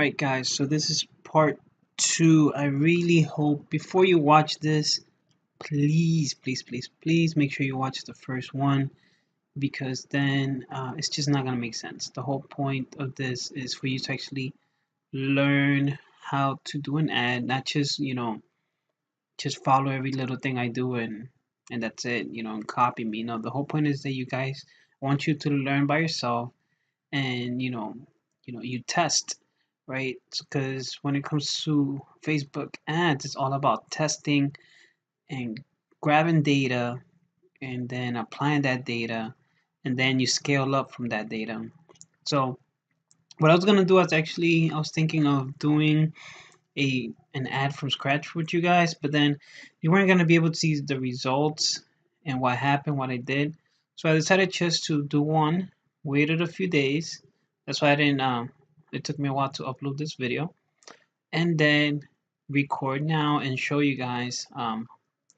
Alright guys, so this is part 2. I really hope before you watch this, please make sure you watch the first one, because then it's just not gonna make sense. The whole point of this is for you to actually learn how to do an ad, not just just follow every little thing I do and that's it, and copy me. No, the whole point is that you guys want you to learn by yourself, and you test, right? Because when it comes to Facebook ads, it's all about testing and grabbing data and then applying that data, and then you scale up from that data. So what I was gonna do is actually I was thinking of doing an ad from scratch with you guys, but then you weren't gonna be able to see the results and what happened, what I did. So I decided just to do one, waited a few days. That's why I didn't it took me a while to upload this video, and then record now and show you guys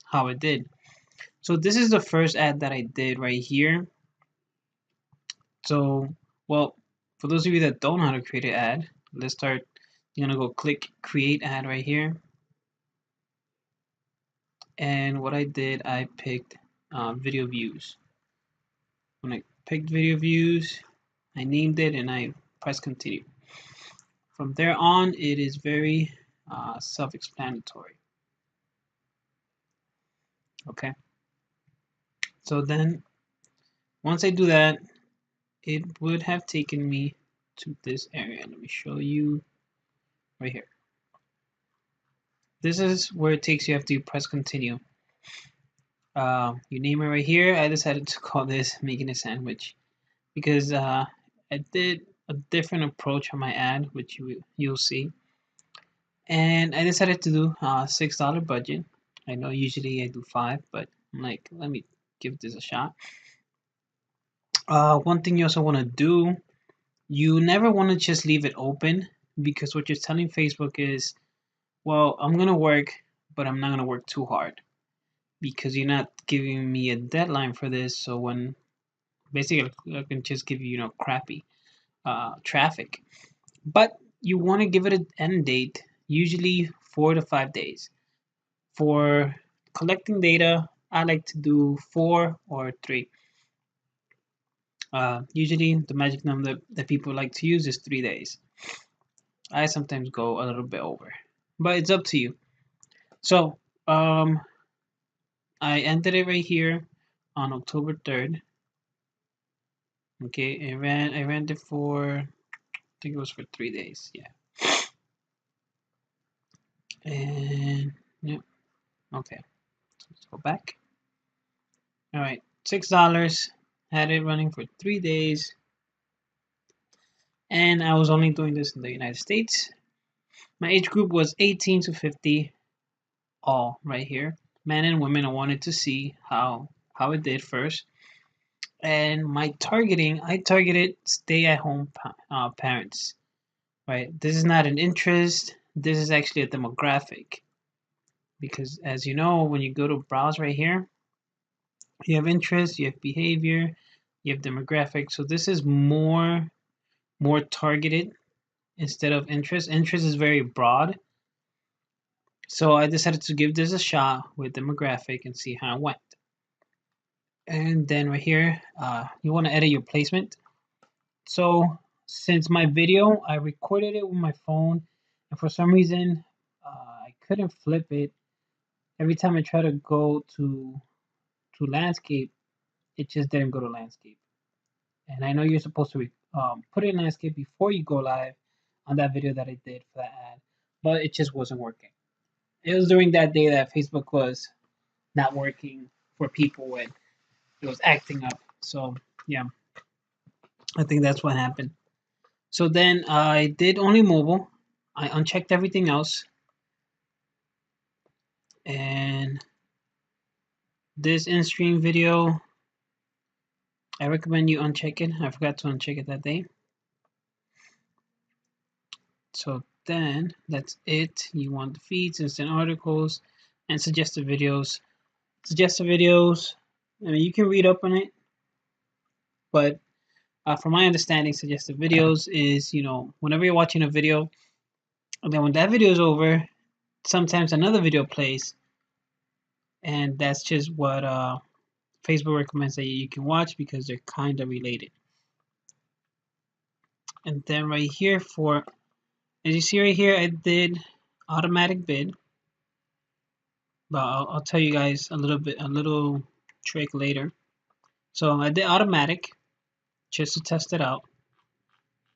how it did. So this is the first ad that I did right here. So, well, for those of you that don't know how to create an ad, let's start. You're gonna go click create ad right here. And what I did, I picked video views. When I picked video views, I named it and I press continue. From there on, it is very self-explanatory. Okay. So then, once I do that, it would have taken me to this area. Let me show you right here. This is where it takes you after you press continue. You name it right here. I decided to call this making a sandwich because I did a different approach on my ad, which you'll see. And I decided to do a $6 budget. I know usually I do 5, but I'm like, let me give this a shot. One thing you also want to do, you never want to just leave it open, because what you're telling Facebook is, well, I'm gonna work, but I'm not gonna work too hard, because you're not giving me a deadline for this. So when basically I can just give you crappy traffic, but you want to give it an end date, usually 4 to 5 days. For collecting data, I like to do 4 or 3. Usually the magic number that people like to use is 3 days. I sometimes go a little bit over, but it's up to you. So I ended it right here on October 3rd. Okay, I ran it for, I think it was for 3 days, yeah. And yeah, okay, so let's go back. All right, $6, had it running for 3 days, and I was only doing this in the United States. My age group was 18 to 50, all right here, men and women. I wanted to see how it did first. And my targeting, I targeted stay-at-home parents, right? This is not an interest, this is actually a demographic, because as you know, when you go to browse right here, you have interest, you have behavior, you have demographic. So this is more targeted instead of interest. Interest is very broad. So I decided to give this a shot with demographic and see how it went. And then right here, you want to edit your placement. So since my video, I recorded it with my phone, and for some reason, I couldn't flip it. Every time I try to go to landscape, it just didn't go to landscape. And I know you're supposed to put it in landscape before you go live on that video that I did for that ad, but it just wasn't working. It was during that day that Facebook was not working for people when it was acting up. So yeah, I think that's what happened. So then I did only mobile. I unchecked everything else. And this in-stream video, I recommend you uncheck it. I forgot to uncheck it that day. So then that's it. You want the feeds, instant articles, and suggested videos. Suggested videos, I mean, you can read up on it, but from my understanding, suggested videos is, whenever you're watching a video, And then when that video is over, sometimes another video plays, and that's just what Facebook recommends that you can watch because they're kind of related. And then right here as you see right here, I did automatic bid, but I'll tell you guys a little trick later. So I did automatic just to test it out,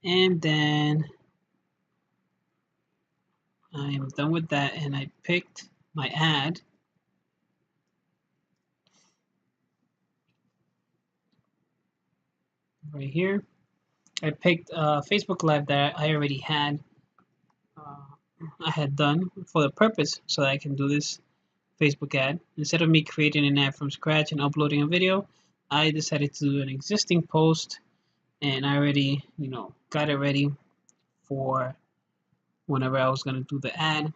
and then I am done with that, and I picked my ad. Right here, I picked Facebook Live that I already uh, had done for the purpose so that I can do this Facebook ad. Instead of me creating an ad from scratch and uploading a video, I decided to do an existing post, and I already, got it ready for whenever I was gonna do the ad.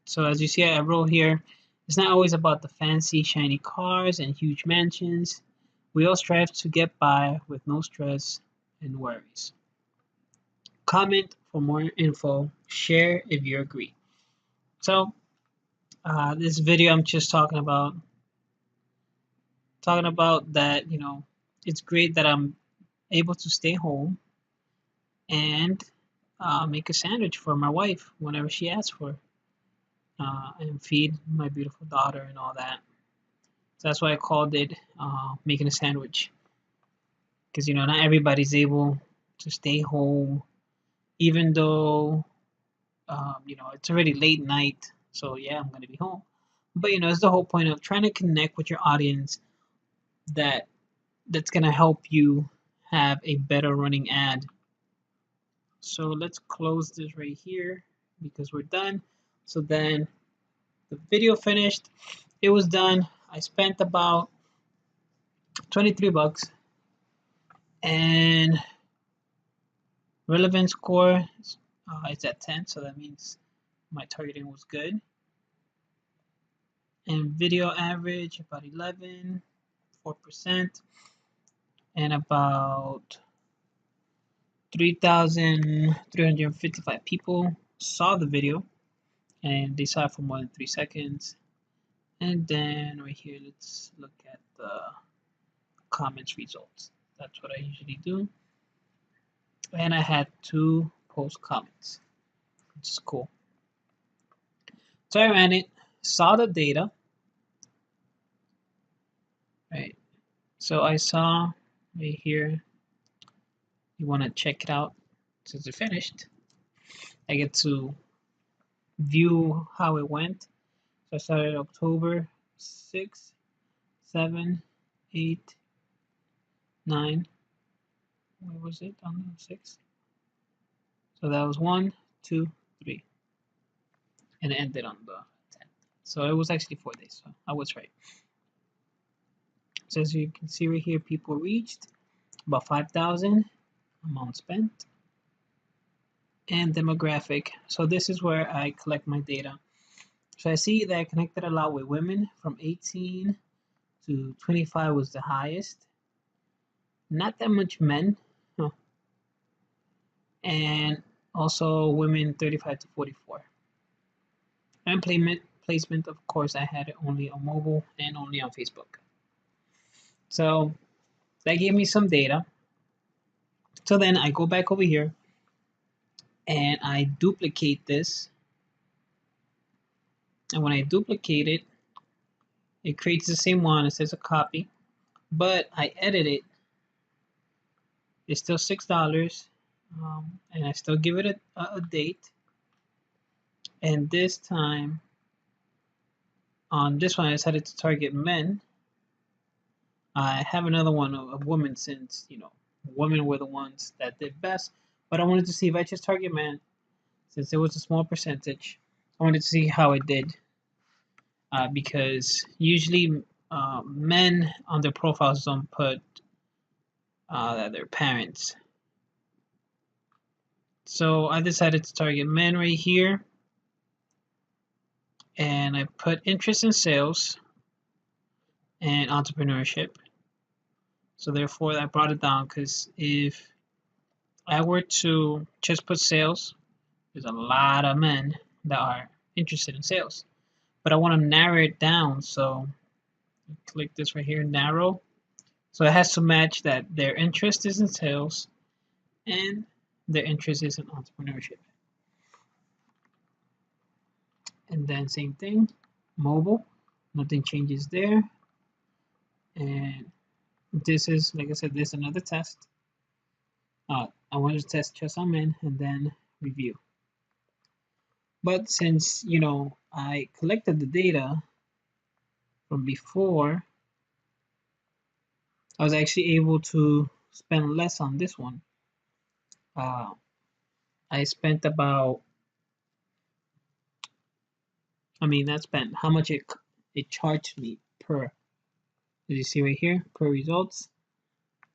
So as you see, I wrote here, it's not always about the fancy, shiny cars and huge mansions. We all strive to get by with no stress and worries. Comment for more info. Share if you agree. So this video, I'm just talking about that. It's great that I'm able to stay home and make a sandwich for my wife whenever she asks for, and feed my beautiful daughter and all that. So that's why I called it making a sandwich, because not everybody's able to stay home, even though it's already late night. So yeah, I'm gonna be home. But it's the whole point of trying to connect with your audience that that's gonna help you have a better running ad. So let's close this right here because we're done. So then the video finished. It was done. I spent about 23 bucks, and relevant score is at 10, so that means my targeting was good. And video average about 11, 4%, and about 3,355 people saw the video, and they saw it for more than 3 seconds. And then right here, let's look at the comments results. That's what I usually do. And I had 2 post comments, which is cool. So I ran it, saw the data, right? So I saw right here, you want to check it out since it finished. I get to view how it went. So I started October 6, 7, 8, 9. Where was it on the 6th? So that was 1, 2, 3. And it ended on the 10th. So it was actually 4 days. So I was right. So as you can see right here, people reached about 5,000, amount spent, and demographic. So this is where I collect my data. So I see that I connected a lot with women from 18 to 25 was the highest. Not that much men. Huh. And also women 35 to 44. And placement, of course, I had it only on mobile and only on Facebook. So that gave me some data. So then I go back over here and I duplicate this. And when I duplicate it, it creates the same one. It says a copy, but I edit it. It's still $6, and I still give it a date. And this time, on this one, I decided to target men. I have another one of women since, women were the ones that did best. But I wanted to see if I just target men, since it was a small percentage. I wanted to see how it did. Because usually men on their profiles don't put that they're parents. So I decided to target men right here. And I put interest in sales and entrepreneurship. So therefore I brought it down, because if I were to just put sales, There's a lot of men that are interested in sales, but I want to narrow it down. So click this right here, narrow. So it has to match that their interest is in sales and their interest is in entrepreneurship. And then same thing, mobile, nothing changes there. And this is, like I said, this is another test. I wanted to test just on men and then review. But since, I collected the data from before, I was actually able to spend less on this one. Uh, I spent about, not spent, how much it charged me per, as you see right here, per results,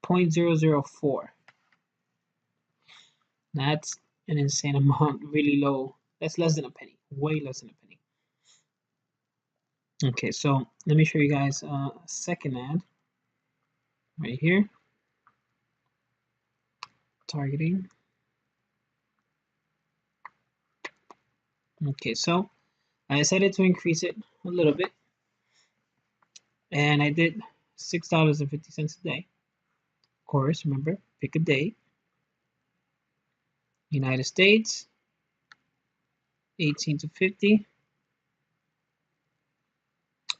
0.004. That's an insane amount, really low. That's less than a penny, way less than a penny. Okay, so let me show you guys a second ad right here, targeting. Okay, so I decided to increase it a little bit, and I did $6.50 a day. Of course, remember, pick a date. United States, 18 to 50.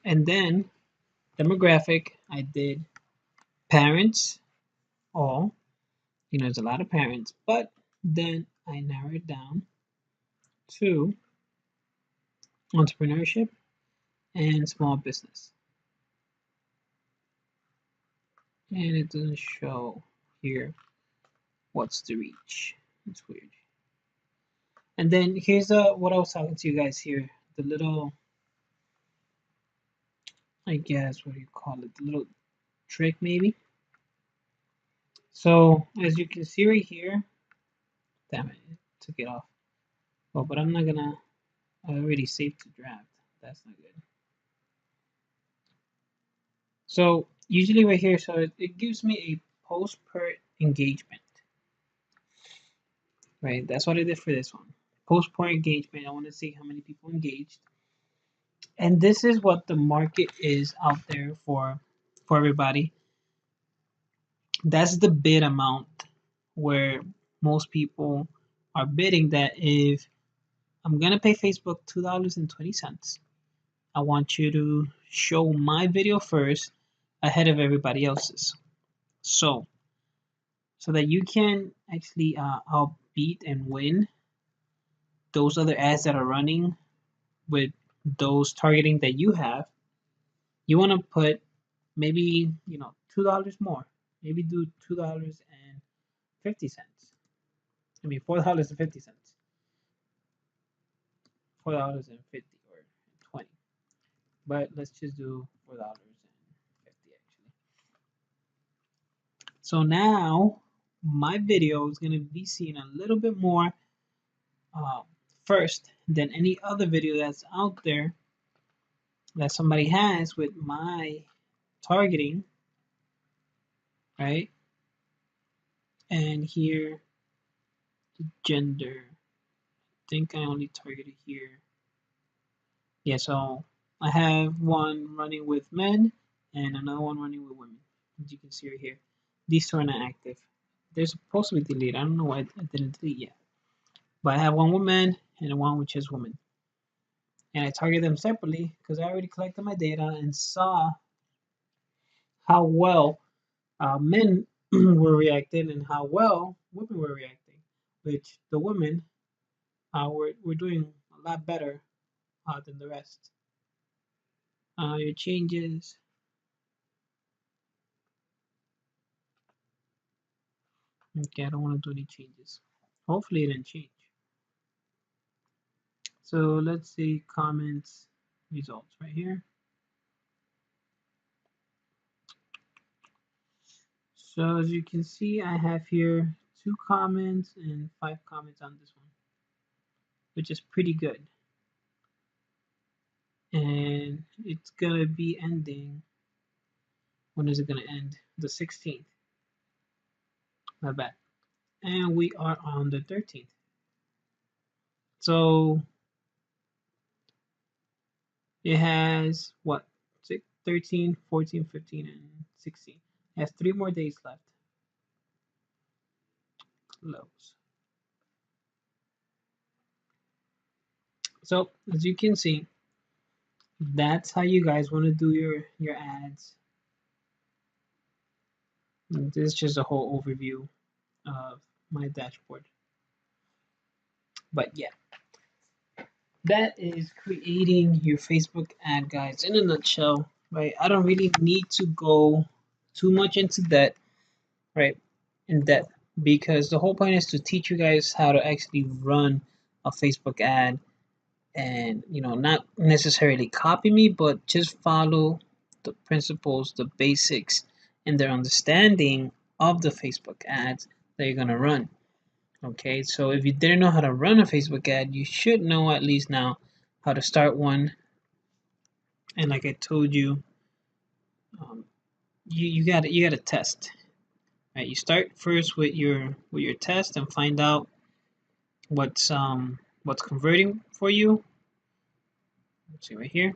And then demographic, I did parents, all. There's a lot of parents, but then I narrowed it down to entrepreneurship and small business. And it doesn't show here what's the reach. It's weird. And then here's what I was talking to you guys here. The little, I guess, what do you call it? The little trick maybe. So as you can see right here, damn it, it took it off. Oh, but I'm not gonna, I already saved the draft. That's not good. So usually right here, so it gives me a post per engagement, right? That's what I did for this one. Post per engagement, I want to see how many people engaged. And this is what the market is out there for everybody. That's the bid amount where most people are bidding that if I'm gonna pay Facebook $2.20, I want you to show my video first ahead of everybody else's. So that you can actually outbeat and win those other ads that are running with those targeting that you have. You want to put maybe $2 more. Maybe do $2.50. $4.50. $4.50 or 20. But let's just do $4.50 actually. So now my video is going to be seen a little bit more uh, first than any other video that's out there that somebody has with my targeting, right? And here, the gender. I think I only targeted here. Yeah, so I have one running with men and another one running with women. As you can see right here, these two are not active. They're supposed to be deleted. I don't know why I didn't delete yet. But I have one with men and one which is women. And I target them separately because I already collected my data and saw how well men were reacting and how well women were reacting, which the women were doing a lot better than the rest. Your changes. Okay, I don't want to do any changes. Hopefully it didn't change. So let's see comments, results right here. So as you can see, I have here 2 comments and 5 comments on this one, which is pretty good. And it's gonna be ending. When is it gonna end? The 16th. Not bad. And we are on the 13th. So it has what? 13, 14, 15, and 16. It has 3 more days left. Close. So as you can see, that's how you guys want to do your ads. And this is just a whole overview of my dashboard. But yeah, that is creating your Facebook ad, guys, in a nutshell, right? I don't really need to go too much into that, right? In depth, because the whole point is to teach you guys how to actually run a Facebook ad and, not necessarily copy me, but just follow the principles, the basics, and their understanding of the Facebook ads that you're going to run. Okay, so if you didn't know how to run a Facebook ad, you should know at least now how to start one. And like I told you, um, you got to test. Right, you start first with your test and find out what's converting for you. Let's see right here.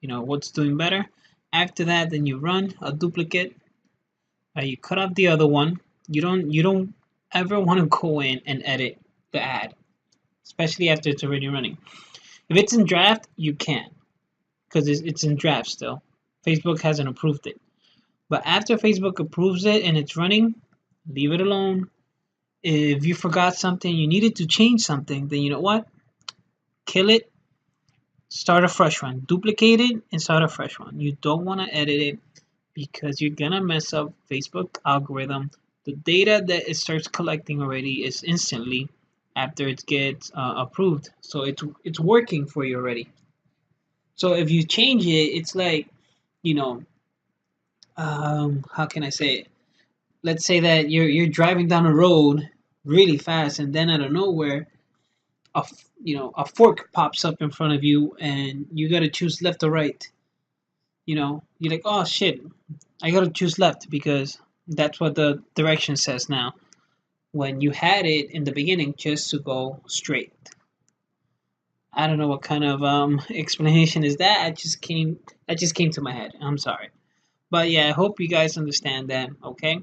What's doing better. After that, then you run a duplicate. You cut off the other one. You don't ever want to go in and edit the ad, especially after it's already running. If it's in draft, you can, because it's in draft still. Facebook hasn't approved it. But after Facebook approves it and it's running, leave it alone. If you forgot something, you needed to change something, then you know what? Kill it, start a fresh one. Duplicate it and start a fresh one. You don't want to edit it because you're gonna mess up Facebook algorithm. The data that it starts collecting already is instantly after it gets approved, so it's working for you already. So if you change it, it's like, you know, how can I say it? Let's say that you're driving down a road really fast, and then out of nowhere, a fork pops up in front of you, and you gotta choose left or right. You're like, oh shit, I gotta choose left because that's what the direction says now. When you had it in the beginning just to go straight. I don't know what kind of explanation is that. That just came to my head. I'm sorry. But yeah, I hope you guys understand that, okay?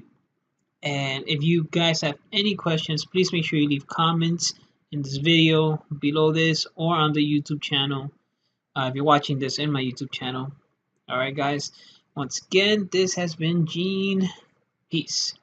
And if you guys have any questions, please make sure you leave comments in this video below this or on the YouTube channel. If you're watching this in my YouTube channel. All right, guys. Once again, this has been Gene. Peace.